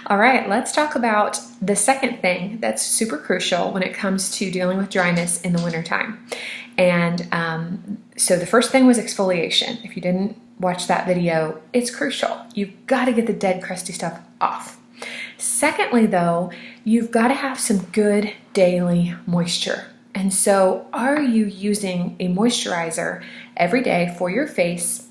All right, let's talk about the second thing that's super crucial when it comes to dealing with dryness in the wintertime. And so the first thing was exfoliation. If you didn't watch that video, it's crucial. You've got to get the dead, crusty stuff off. Secondly, though, you've got to have some good daily moisture. And so are you using a moisturizer every day for your face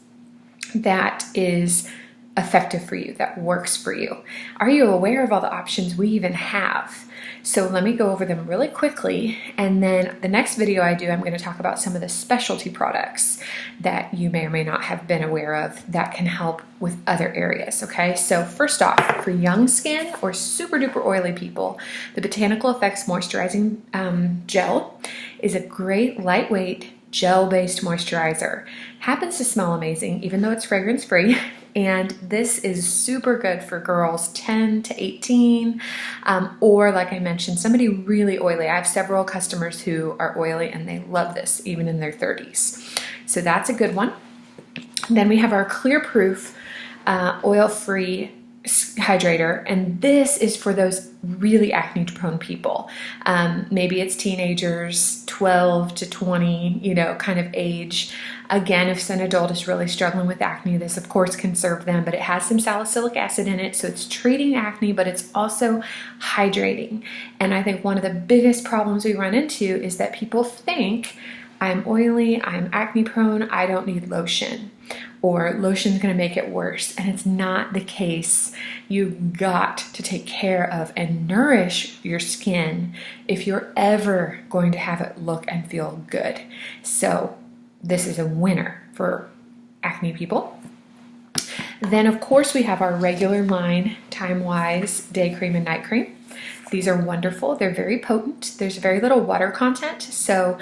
that is effective for you, that works for you? Are you aware of all the options we even have? So let me go over them really quickly, and then the next video I do, I'm going to talk about some of the specialty products that you may or may not have been aware of that can help with other areas, okay? So first off, for young skin or super duper oily people, the Botanical Effects Moisturizing Gel is a great lightweight gel-based moisturizer. Happens to smell amazing, even though it's fragrance-free. And this is super good for girls 10 to 18, or like I mentioned, somebody really oily. I have several customers who are oily and they love this, even in their 30s. So that's a good one. Then we have our Clear Proof oil-free hydrator, and this is for those really acne prone people. Maybe it's teenagers, 12 to 20, kind of age. Again, if an adult is really struggling with acne, this of course can serve them, but it has some salicylic acid in it, so it's treating acne, but it's also hydrating. And I think one of the biggest problems we run into is that people think, I'm oily, I'm acne prone, I don't need lotion, or lotion's gonna make it worse. And it's not the case. You've got to take care of and nourish your skin if you're ever going to have it look and feel good. So this is a winner for acne people. Then of course we have our regular line Time Wise Day Cream and Night Cream. These are wonderful. They're very potent. There's very little water content. So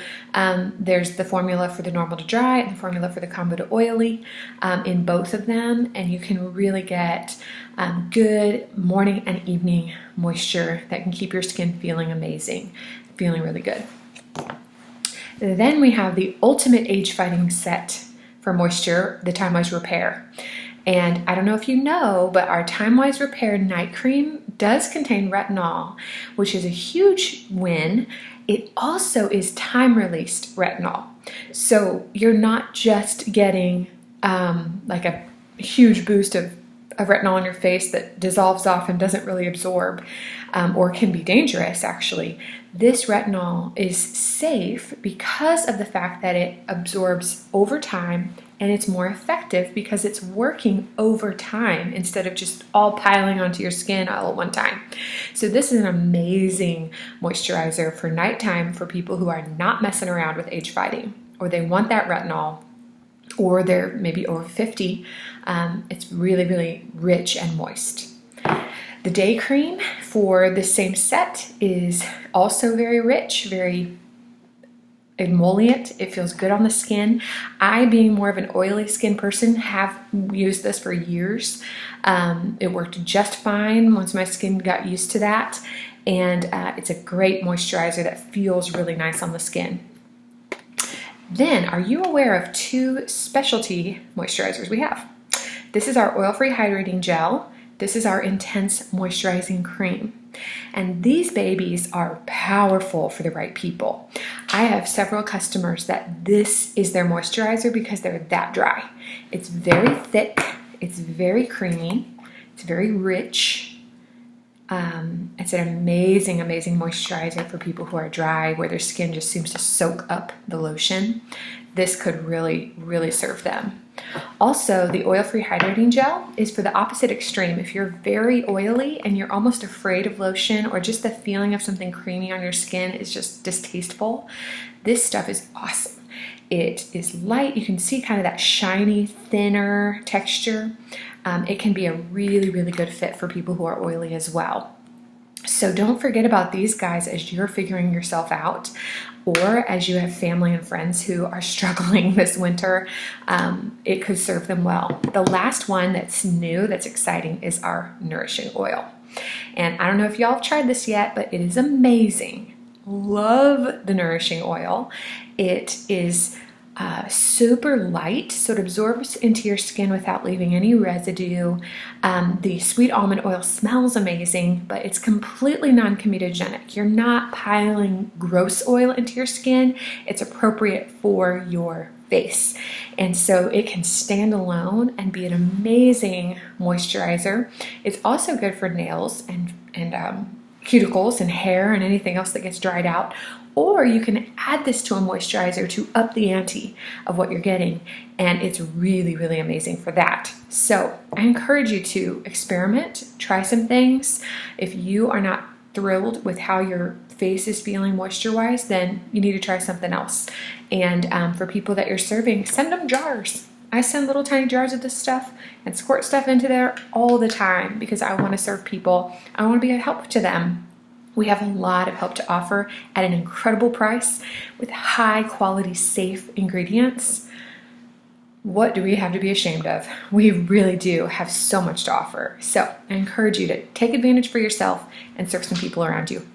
there's the formula for the normal to dry and the formula for the combo to oily in both of them. And you can really get good morning and evening moisture that can keep your skin feeling amazing, feeling really good. Then we have the ultimate age-fighting set for moisture, the Time Wise Repair. And I don't know if you know, but our Time Wise Repair Night Cream does contain retinol, which is a huge win. It also is time-released retinol. So you're not just getting like a huge boost of retinol on your face that dissolves off and doesn't really absorb, or can be dangerous actually. This retinol is safe because of the fact that it absorbs over time, and it's more effective because it's working over time instead of just all piling onto your skin all at one time. So this is an amazing moisturizer for nighttime for people who are not messing around with age fighting, or they want that retinol, or they're maybe over 50. It's really, really rich and moist. The day cream for the same set is also very rich, very emollient. It feels good on the skin. I, being more of an oily skin person, have used this for years. It worked just fine once my skin got used to that. And it's a great moisturizer that feels really nice on the skin. Then, are you aware of two specialty moisturizers we have? This is our oil-free hydrating gel. This is our intense moisturizing cream. And these babies are powerful for the right people. I have several customers that this is their moisturizer because they're that dry. It's very thick, it's very creamy, it's very rich. It's an amazing, amazing moisturizer for people who are dry, where their skin just seems to soak up the lotion. This could really, really serve them. Also, the oil-free hydrating gel is for the opposite extreme. If you're very oily and you're almost afraid of lotion, or just the feeling of something creamy on your skin is just distasteful, this stuff is awesome. It is light. You can see kind of that shiny, thinner texture. It can be a really, really good fit for people who are oily as well. So don't forget about these guys as you're figuring yourself out, or as you have family and friends who are struggling this winter. It could serve them well. The last one that's new, that's exciting, is our nourishing oil. And I don't know if y'all have tried this yet, but it is amazing. Love the nourishing oil. It is super light, so it absorbs into your skin without leaving any residue. The sweet almond oil smells amazing, but it's completely non-comedogenic. You're not piling gross oil into your skin. It's appropriate for your face. And so it can stand alone and be an amazing moisturizer. It's also good for nails and cuticles and hair and anything else that gets dried out. Or you can add this to a moisturizer to up the ante of what you're getting. And it's really, really amazing for that. So I encourage you to experiment, try some things. If you are not thrilled with how your face is feeling moisture-wise, then you need to try something else. And for people that you're serving, send them jars. I send little tiny jars of this stuff and squirt stuff into there all the time because I want to serve people. I want to be a help to them. We have a lot of help to offer at an incredible price with high quality, safe ingredients. What do we have to be ashamed of? We really do have so much to offer. So I encourage you to take advantage for yourself and serve some people around you.